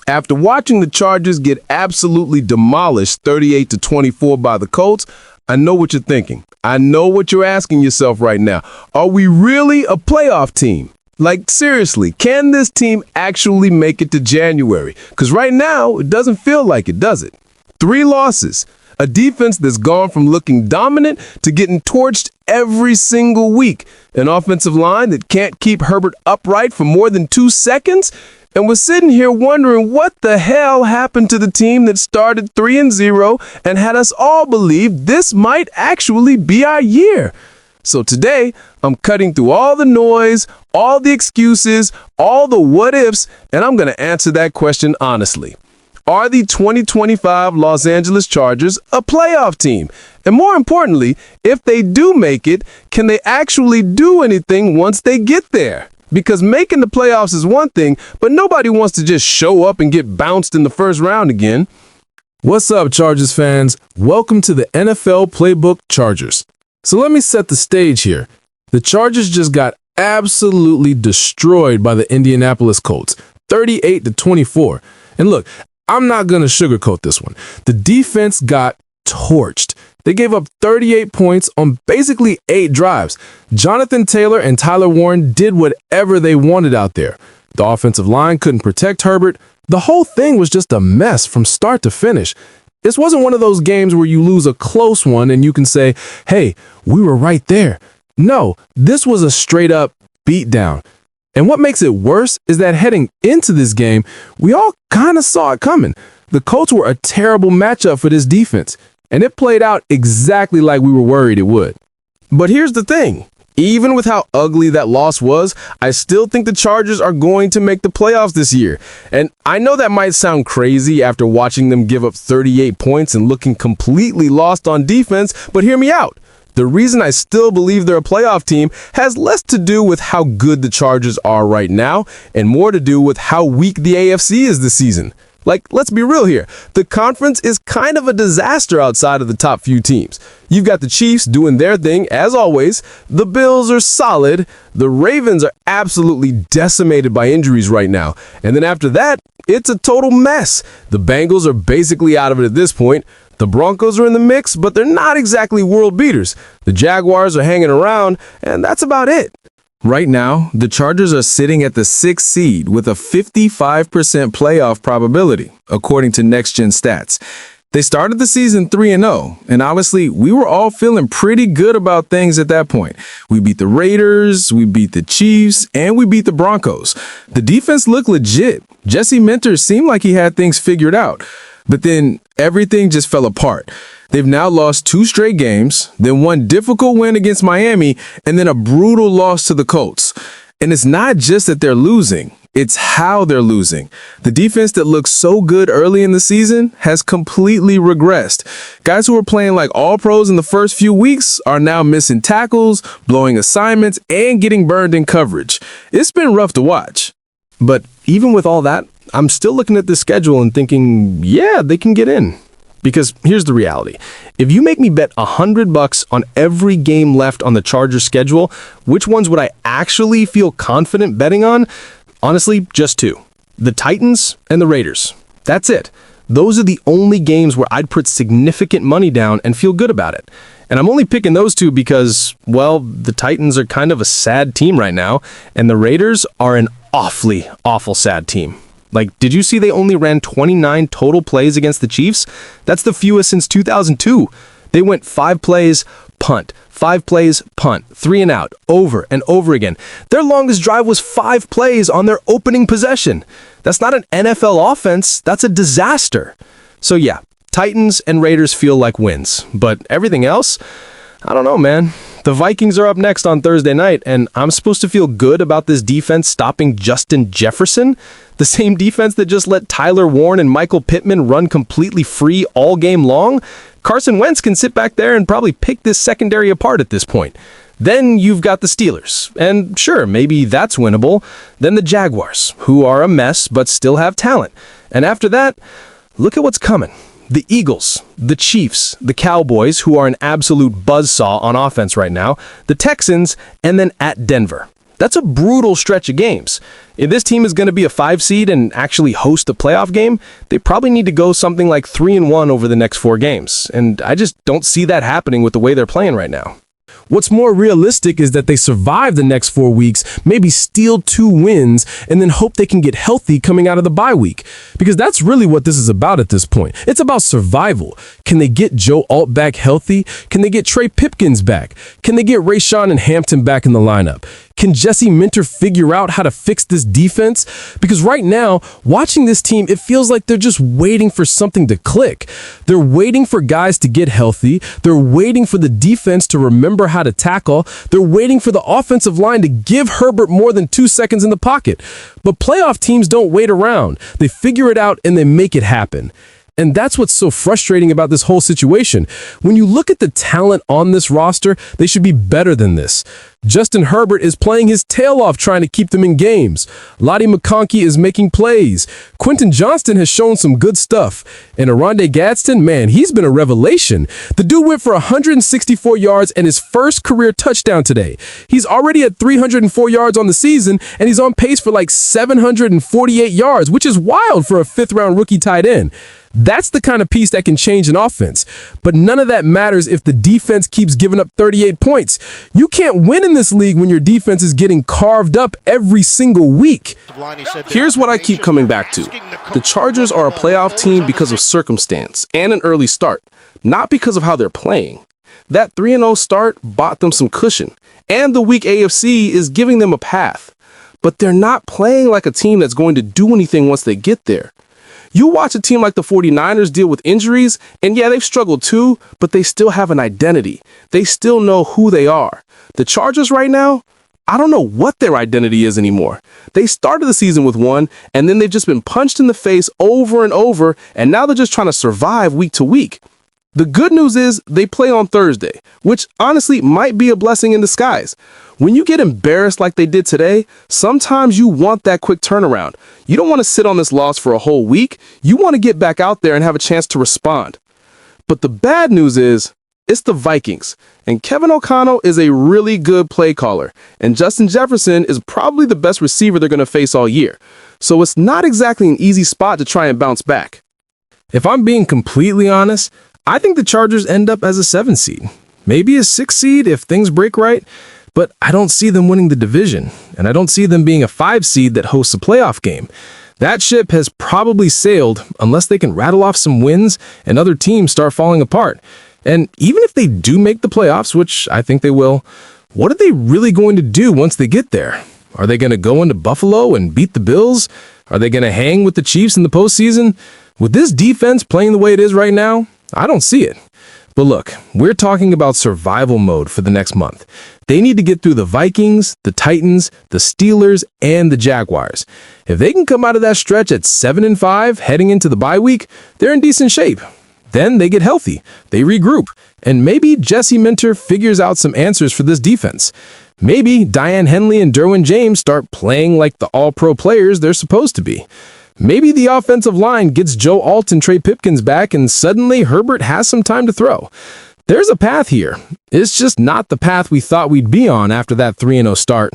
After watching the Chargers get absolutely demolished 38-24 by the Colts, I know what you're thinking. I know what you're asking yourself right now. Are we really a playoff team? Like, seriously, can this team actually make it to January? Because right now, it doesn't feel like it, does it? 3 losses. A defense that's gone from looking dominant to getting torched every single week. An offensive line that can't keep Herbert upright for more than 2 seconds. And we're sitting here wondering what the hell happened to the team that started 3-0 and had us all believe this might actually be our year. So today, I'm cutting through all the noise, all the excuses, all the what-ifs, and I'm going to answer that question honestly. Are the 2025 Los Angeles Chargers a playoff team? And more importantly, if they do make it, can they actually do anything once they get there? Because making the playoffs is one thing, but nobody wants to just show up and get bounced in the first round again. What's up, Chargers fans? Welcome to the NFL Playbook Chargers. So let me set the stage here. The Chargers just got absolutely destroyed by the Indianapolis Colts, 38-24. And look, I'm not going to sugarcoat this one. The defense got torched. They gave up 38 points on basically 8 drives. Jonathan Taylor and Tyler Warren did whatever they wanted out there. The offensive line couldn't protect Herbert. The whole thing was just a mess from start to finish. This wasn't one of those games where you lose a close one and you can say, hey, we were right there. No, this was a straight-up beatdown. And what makes it worse is that heading into this game, we all kind of saw it coming. The Colts were a terrible matchup for this defense, and it played out exactly like we were worried it would. But here's the thing. Even with how ugly that loss was, I still think the Chargers are going to make the playoffs this year. And I know that might sound crazy after watching them give up 38 points and looking completely lost on defense, but hear me out. The reason I still believe they're a playoff team has less to do with how good the Chargers are right now and more to do with how weak the AFC is this season. Like, let's be real here. The conference is kind of a disaster outside of the top few teams. You've got the Chiefs doing their thing, as always. The Bills are solid. The Ravens are absolutely decimated by injuries right now. And then after that, it's a total mess. The Bengals are basically out of it at this point. The Broncos are in the mix, but they're not exactly world beaters. The Jaguars are hanging around, and that's about it. Right now, the Chargers are sitting at the 6th seed with a 55% playoff probability, according to Next Gen Stats. They started the season 3-0, and honestly, we were all feeling pretty good about things at that point. We beat the Raiders, we beat the Chiefs, and we beat the Broncos. The defense looked legit. Jesse Minter seemed like he had things figured out. But then everything just fell apart. They've now lost 2 straight games, then one difficult win against Miami, and then a brutal loss to the Colts. And it's not just that they're losing, it's how they're losing. The defense that looked so good early in the season has completely regressed. Guys who were playing like all pros in the first few weeks are now missing tackles, blowing assignments, and getting burned in coverage. It's been rough to watch. But even with all that, I'm still looking at this schedule and thinking, yeah, they can get in. Because here's the reality. If you make me bet $100 on every game left on the Chargers schedule, which ones would I actually feel confident betting on? Honestly, just 2. The Titans and the Raiders. That's it. Those are the only games where I'd put significant money down and feel good about it. And I'm only picking those 2 because, well, the Titans are kind of a sad team right now, and the Raiders are an awful sad team. Like, did you see they only ran 29 total plays against the Chiefs? That's the fewest since 2002. They went 5 plays, punt, 5 plays, punt, 3 and out, over and over again. Their longest drive was 5 plays on their opening possession. That's not an NFL offense, that's a disaster. So yeah, Titans and Raiders feel like wins, but everything else, I don't know, man. The Vikings are up next on Thursday night, and I'm supposed to feel good about this defense stopping Justin Jefferson? The same defense that just let Tyler Warren and Michael Pittman run completely free all game long? Carson Wentz can sit back there and probably pick this secondary apart at this point. Then you've got the Steelers, and sure, maybe that's winnable. Then the Jaguars, who are a mess but still have talent. And after that, look at what's coming. The Eagles, the Chiefs, the Cowboys, who are an absolute buzzsaw on offense right now, the Texans, and then at Denver. That's a brutal stretch of games. If this team is going to be a 5 seed and actually host a playoff game, they probably need to go something like 3-1 over the next 4 games. And I just don't see that happening with the way they're playing right now. What's more realistic is that they survive the next 4 weeks, maybe steal 2 wins, and then hope they can get healthy coming out of the bye week. Because that's really what this is about at this point. It's about survival. Can they get Joe Alt back healthy? Can they get Trey Pipkins back? Can they get Rayshawn and Hampton back in the lineup? Can Jesse Minter figure out how to fix this defense? Because right now, watching this team, it feels like they're just waiting for something to click. They're waiting for guys to get healthy. They're waiting for the defense to remember how to tackle. They're waiting for the offensive line to give Herbert more than 2 seconds in the pocket. But playoff teams don't wait around. They figure it out and they make it happen. And that's what's so frustrating about this whole situation. When you look at the talent on this roster, they should be better than this. Justin Herbert is playing his tail off trying to keep them in games. Lottie McConkey is making plays. Quentin Johnston has shown some good stuff. And Oronde Gadsden, man, he's been a revelation. The dude went for 164 yards and his first career touchdown today. He's already at 304 yards on the season, and he's on pace for like 748 yards, which is wild for a 5th-round rookie tight end. That's the kind of piece that can change an offense. But none of that matters if the defense keeps giving up 38 points. You can't win in this league when your defense is getting carved up every single week. Here's what I keep coming back to. The Chargers are a playoff team because of circumstance and an early start, not because of how they're playing. That 3-0 start bought them some cushion, and the weak AFC is giving them a path. But they're not playing like a team that's going to do anything once they get there. You watch a team like the 49ers deal with injuries, and yeah, they've struggled too, but they still have an identity. They still know who they are. The Chargers right now, I don't know what their identity is anymore. They started the season with one, and then they've just been punched in the face over and over, and now they're just trying to survive week to week. The good news is they play on Thursday, which honestly might be a blessing in disguise. When you get embarrassed like they did today, sometimes you want that quick turnaround. You don't want to sit on this loss for a whole week. You want to get back out there and have a chance to respond. But the bad news is, it's the Vikings, and Kevin O'Connell is a really good play caller, and Justin Jefferson is probably the best receiver they're going to face all year. So it's not exactly an easy spot to try and bounce back. If I'm being completely honest, I think the Chargers end up as a 7 seed, maybe a 6 seed if things break right, but I don't see them winning the division, and I don't see them being a 5 seed that hosts a playoff game. That ship has probably sailed unless they can rattle off some wins and other teams start falling apart. And even if they do make the playoffs, which I think they will, what are they really going to do once they get there? Are they going to go into Buffalo and beat the Bills? Are they going to hang with the Chiefs in the postseason? With this defense playing the way it is right now, I don't see it. But look, we're talking about survival mode for the next month. They need to get through the Vikings, the Titans, the Steelers, and the Jaguars. If they can come out of that stretch at 7-5 heading into the bye week, they're in decent shape. Then they get healthy, they regroup, and maybe Jesse Minter figures out some answers for this defense. Maybe Diane Henley and Derwin James start playing like the all-pro players they're supposed to be. Maybe the offensive line gets Joe Alt and Trey Pipkins back, and suddenly Herbert has some time to throw. There's a path here. It's just not the path we thought we'd be on after that 3-0 start.